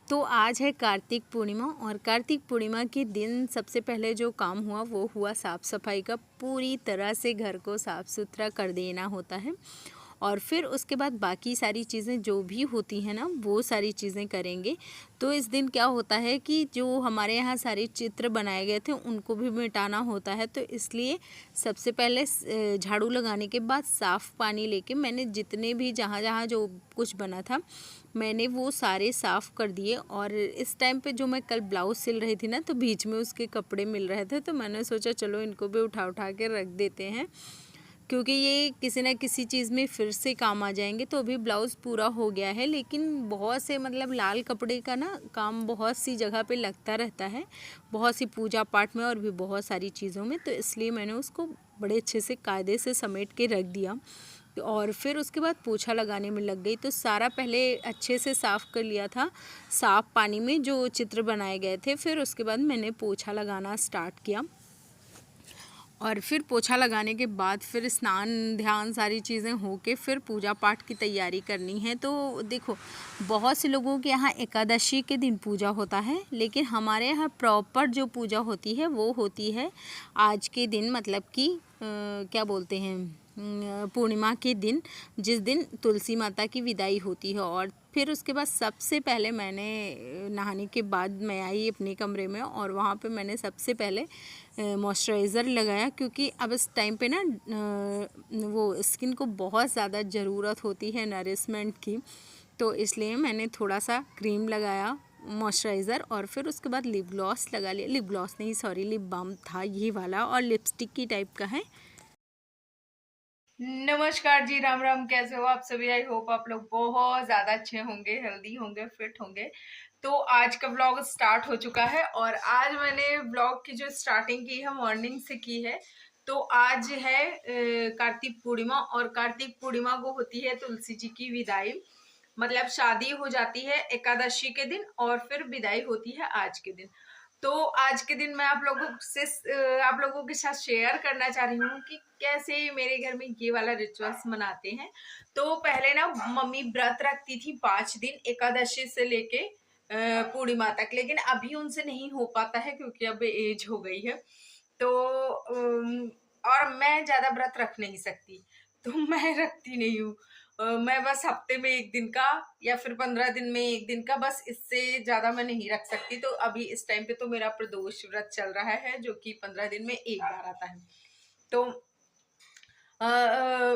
तो आज है कार्तिक पूर्णिमा और कार्तिक पूर्णिमा के दिन सबसे पहले जो काम हुआ वो हुआ साफ़ सफाई का। पूरी तरह से घर को साफ़ सुथरा कर देना होता है और फिर उसके बाद बाकी सारी चीज़ें जो भी होती हैं ना वो सारी चीज़ें करेंगे। तो इस दिन क्या होता है कि जो हमारे यहाँ सारे चित्र बनाए गए थे उनको भी मिटाना होता है। तो इसलिए सबसे पहले झाड़ू लगाने के बाद साफ़ पानी लेके मैंने जितने भी जहाँ जहाँ जो कुछ बना था मैंने वो सारे साफ़ कर दिए। और इस टाइम पे जो मैं कल ब्लाउज़ सिल रही थी ना तो बीच में उसके कपड़े मिल रहे थे, तो मैंने सोचा चलो इनको भी उठा उठा के रख देते हैं क्योंकि ये किसी न किसी चीज़ में फिर से काम आ जाएंगे। तो अभी ब्लाउज़ पूरा हो गया है, लेकिन बहुत से मतलब लाल कपड़े का ना काम बहुत सी जगह पे लगता रहता है, बहुत सी पूजा पाठ में और भी बहुत सारी चीज़ों में। तो इसलिए मैंने उसको बड़े अच्छे से कायदे से समेट के रख दिया और फिर उसके बाद पोछा लगाने में लग गई। तो सारा पहले अच्छे से साफ़ कर लिया था साफ़ पानी में जो चित्र बनाए गए थे। फिर उसके बाद मैंने पोछा लगाना स्टार्ट किया और फिर पोछा लगाने के बाद फिर स्नान ध्यान सारी चीज़ें हो के फिर पूजा पाठ की तैयारी करनी है। तो देखो बहुत से लोगों के यहाँ एकादशी के दिन पूजा होता है, लेकिन हमारे यहाँ प्रॉपर जो पूजा होती है वो होती है आज के दिन, मतलब कि क्या बोलते हैं पूर्णिमा के दिन, जिस दिन तुलसी माता की विदाई होती है। और फिर उसके बाद सबसे पहले मैंने नहाने के बाद मैं आई अपने कमरे में और वहाँ पे मैंने सबसे पहले मॉइस्चराइज़र लगाया, क्योंकि अब इस टाइम पे ना वो स्किन को बहुत ज़्यादा ज़रूरत होती है नरिशमेंट की। तो इसलिए मैंने थोड़ा सा क्रीम लगाया मॉइस्चराइज़र और फिर उसके बाद लिप ग्लॉस लगा लिया। लिप ग्लॉस नहीं सॉरी, लिप बाम था ये वाला और लिपस्टिक की टाइप का है। नमस्कार जी, राम राम। कैसे हो आप सभी? आई होप आप लोग बहुत ज्यादा अच्छे होंगे, हेल्दी होंगे, फिट होंगे। तो आज का व्लॉग स्टार्ट हो चुका है और आज मैंने व्लॉग की जो स्टार्टिंग की है मॉर्निंग से की है। तो आज है कार्तिक पूर्णिमा और कार्तिक पूर्णिमा को होती है तुलसी जी की विदाई। मतलब शादी हो जाती है एकादशी के दिन और फिर विदाई होती है आज के दिन। तो आज के दिन मैं आप लोगों के साथ शेयर करना चाह रही हूँ कि कैसे मेरे घर में ये वाला रिचुअल्स मनाते हैं। तो पहले ना मम्मी व्रत रखती थी 5 दिन एकादशी से लेके पूर्णिमा तक, लेकिन अभी उनसे नहीं हो पाता है क्योंकि अब एज हो गई है। तो और मैं ज्यादा व्रत रख नहीं सकती, तो मैं रखती नहीं हूँ। मैं बस हफ्ते में 1 दिन का या फिर 15 दिन में 1 दिन का, बस इससे ज्यादा मैं नहीं रख सकती। तो अभी इस टाइम पे तो मेरा प्रदोष व्रत चल रहा है जो कि 15 दिन में एक बार आता है। तो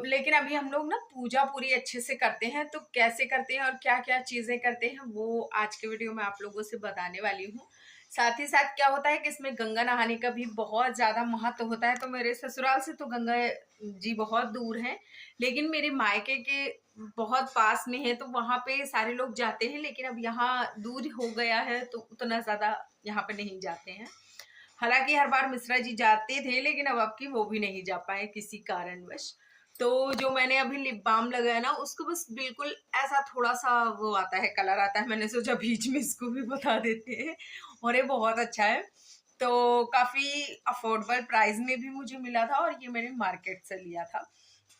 लेकिन अभी हम लोग ना पूजा पूरी अच्छे से करते हैं। तो कैसे करते हैं और क्या क्या चीजें करते हैं वो आज के वीडियो में आप लोगों से बताने वाली हूँ। साथ ही साथ क्या होता है कि इसमें गंगा नहाने का भी बहुत ज्यादा महत्व होता है। तो मेरे ससुराल से तो गंगा जी बहुत दूर है, लेकिन मेरे मायके के बहुत पास में है, तो वहां पे सारे लोग जाते हैं। लेकिन अब यहाँ दूर हो गया है तो उतना ज्यादा यहाँ पे नहीं जाते हैं। हालांकि हर बार मिश्रा जी जाते थे, लेकिन अब की वो भी नहीं जा पाए किसी कारणवश। तो जो मैंने अभी लिप बाम लगाया ना उसको बस बिल्कुल ऐसा थोड़ा सा वो आता है, कलर आता है। मैंने सोचा बीच में इसको भी बता देते हैं और ये बहुत अच्छा है। तो काफी अफोर्डेबल प्राइस में भी मुझे मिला था और ये मैंने मार्केट से लिया था।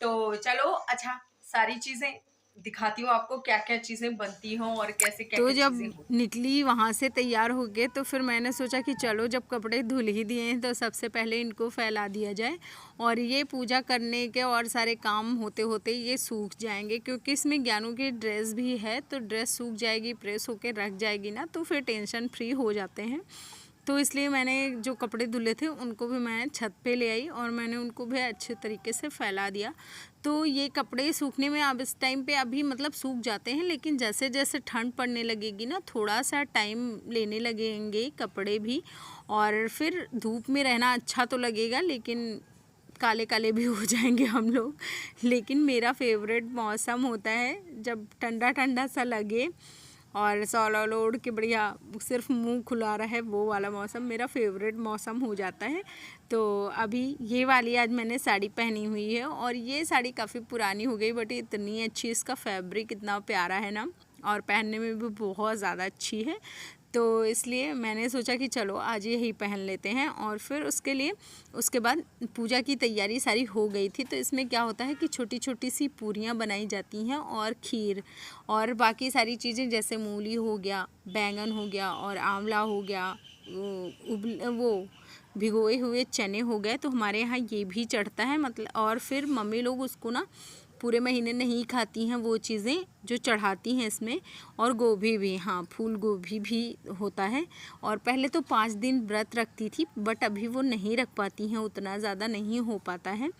तो चलो अच्छा, सारी चीजें दिखाती हूँ आपको, क्या क्या चीजें बनती हों और कैसे क्या तो क्या जब चीजें होती। निकली वहाँ से तैयार हो गए तो फिर मैंने सोचा कि चलो जब कपड़े धुल ही दिए हैं तो सबसे पहले इनको फैला दिया जाए और ये पूजा करने के और सारे काम होते होते ये सूख जाएंगे, क्योंकि इसमें ज्ञानू की ड्रेस भी है तो ड्रेस सूख जाएगी, प्रेस होके रख जाएगी ना, तो फिर टेंशन फ्री हो जाते हैं। तो इसलिए मैंने जो कपड़े धुले थे उनको भी मैं छत पे ले आई और मैंने उनको भी अच्छे तरीके से फैला दिया। तो ये कपड़े सूखने में अब इस टाइम पे अभी मतलब सूख जाते हैं, लेकिन जैसे जैसे ठंड पड़ने लगेगी ना थोड़ा सा टाइम लेने लगेंगे कपड़े भी। और फिर धूप में रहना अच्छा तो लगेगा, लेकिन काले काले भी हो जाएंगे हम लोग। लेकिन मेरा फेवरेट मौसम होता है जब ठंडा ठंडा सा लगे और शॉल ऑल ओढ़ के बढ़िया सिर्फ मुंह खुला रहा है, वो वाला मौसम मेरा फेवरेट मौसम हो जाता है। तो अभी ये वाली आज मैंने साड़ी पहनी हुई है और ये साड़ी काफ़ी पुरानी हो गई बट इतनी अच्छी, इसका फैब्रिक इतना प्यारा है ना। और पहनने में भी बहुत ज़्यादा अच्छी है। तो इसलिए मैंने सोचा कि चलो आज यही पहन लेते हैं। और फिर उसके बाद पूजा की तैयारी सारी हो गई थी। तो इसमें क्या होता है कि छोटी छोटी सी पूरियाँ बनाई जाती हैं और खीर और बाकी सारी चीज़ें, जैसे मूली हो गया, बैंगन हो गया और आंवला हो गया, वो भिगोए हुए चने हो गए। तो हमारे यहाँ ये भी चढ़ता है, मतलब। और फिर मम्मी लोग उसको ना पूरे महीने नहीं खाती हैं वो चीज़ें जो चढ़ाती हैं इसमें। और गोभी भी, हाँ, फूल गोभी भी होता है। और पहले तो 5 दिन व्रत रखती थी, बट अभी वो नहीं रख पाती हैं, उतना ज़्यादा नहीं हो पाता है,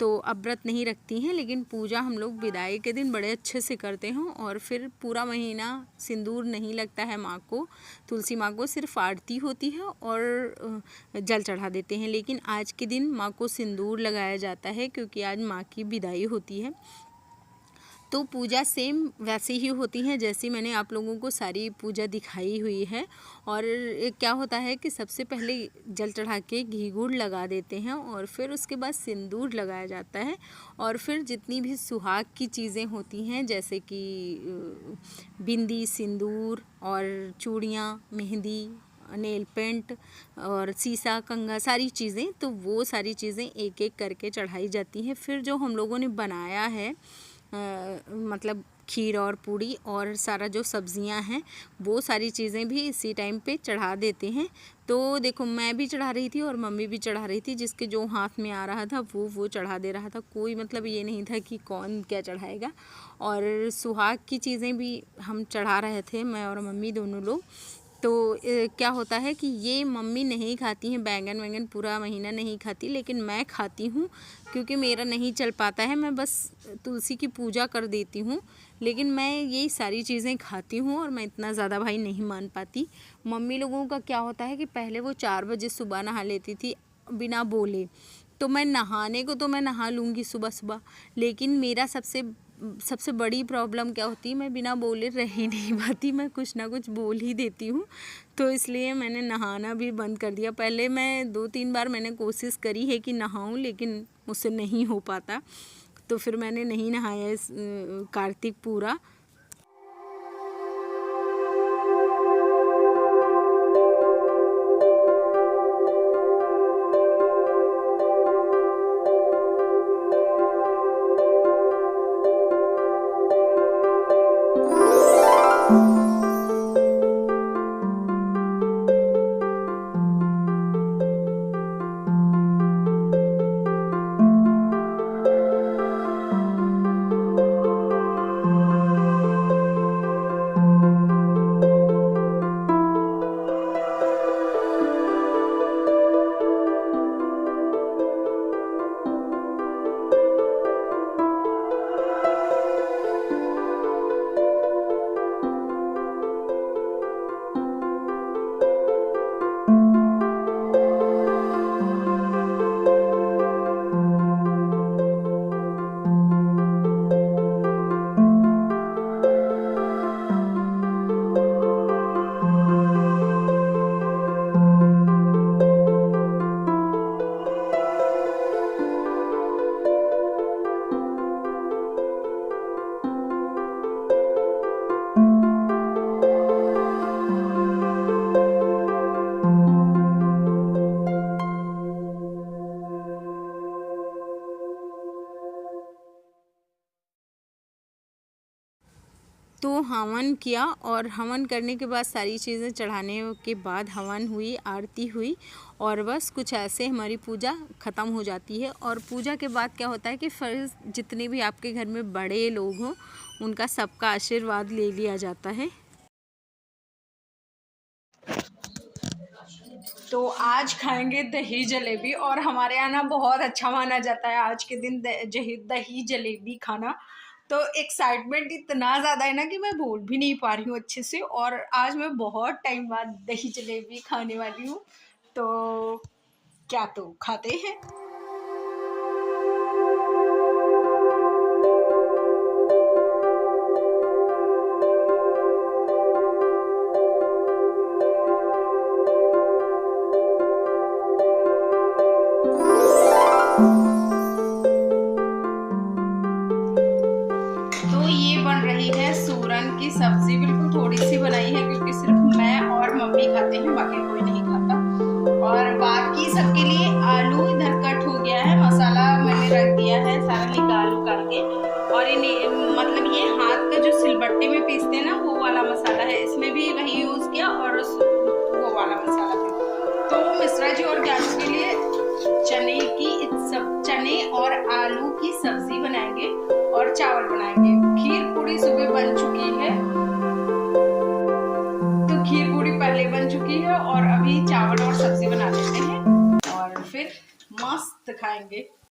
तो अब व्रत नहीं रखती हैं। लेकिन पूजा हम लोग विदाई के दिन बड़े अच्छे से करते हैं। और फिर पूरा महीना सिंदूर नहीं लगता है माँ को, तुलसी माँ को सिर्फ आरती होती है और जल चढ़ा देते हैं। लेकिन आज के दिन माँ को सिंदूर लगाया जाता है, क्योंकि आज माँ की विदाई होती है। तो पूजा सेम वैसे ही होती है जैसी मैंने आप लोगों को सारी पूजा दिखाई हुई है। और क्या होता है कि सबसे पहले जल चढ़ा के घी गुड़ लगा देते हैं और फिर उसके बाद सिंदूर लगाया जाता है। और फिर जितनी भी सुहाग की चीज़ें होती हैं, जैसे कि बिंदी, सिंदूर और चूड़ियाँ, मेहंदी, नेल पेंट और सीसा, कंघा, सारी चीज़ें, तो वो सारी चीज़ें एक एक करके चढ़ाई जाती हैं। फिर जो हम लोगों ने बनाया है, मतलब खीर और पूड़ी और सारा जो सब्जियां हैं, वो सारी चीज़ें भी इसी टाइम पे चढ़ा देते हैं। तो देखो, मैं भी चढ़ा रही थी और मम्मी भी चढ़ा रही थी, जिसके जो हाथ में आ रहा था वो चढ़ा दे रहा था। कोई मतलब ये नहीं था कि कौन क्या चढ़ाएगा। और सुहाग की चीज़ें भी हम चढ़ा रहे थे, मैं और मम्मी दोनों लोग। तो क्या होता है कि ये मम्मी नहीं खाती हैं, बैंगन वैगन पूरा महीना नहीं खाती, लेकिन मैं खाती हूँ, क्योंकि मेरा नहीं चल पाता है। मैं बस तुलसी की पूजा कर देती हूँ, लेकिन मैं यही सारी चीज़ें खाती हूँ और मैं इतना ज़्यादा भाई नहीं मान पाती। मम्मी लोगों का क्या होता है कि पहले वो 4 बजे सुबह नहा लेती थी बिना बोले। तो मैं नहाने को तो मैं नहा लूँगी सुबह सुबह, लेकिन मेरा सबसे बड़ी प्रॉब्लम क्या होती है, मैं बिना बोले रह ही नहीं पाती, मैं कुछ ना कुछ बोल ही देती हूँ। तो इसलिए मैंने नहाना भी बंद कर दिया। पहले मैं 2-3 बार मैंने कोशिश करी है कि नहाऊं, लेकिन मुझसे नहीं हो पाता, तो फिर मैंने नहीं नहाया इस कार्तिक पूरा। तो हवन किया और हवन करने के बाद सारी चीज़ें चढ़ाने के बाद हवन हुई, आरती हुई और बस कुछ ऐसे हमारी पूजा ख़त्म हो जाती है। और पूजा के बाद क्या होता है कि फिर जितने भी आपके घर में बड़े लोग हों, उनका सबका आशीर्वाद ले लिया जाता है। तो आज खाएंगे दही जलेबी, और हमारे यहाँ ना बहुत अच्छा माना जाता है आज के दिन दही जलेबी खाना। तो एक्साइटमेंट इतना ज़्यादा है ना कि मैं बोल भी नहीं पा रही हूँ अच्छे से। और आज मैं बहुत टाइम बाद दही जलेबी खाने वाली हूँ, तो क्या तो खाते हैं। तो ये बन रही है सूरन की सब्जी। सिलबट्टे में पीसते हैं ना, वो वाला मसाला है, इसमें भी वही यूज किया और वो वाला मसाला भी। तो मिश्रा जी और ज्ञानू के लिए चने और आलू की सब्जी बनाएंगे और चावल बनाएंगे। खीर पूरी सुबह बन चुकी है, तो खीर पूरी पहले बन चुकी है और अभी चावल और सब्जी बना लेते हैं और फिर मस्त खाएंगे।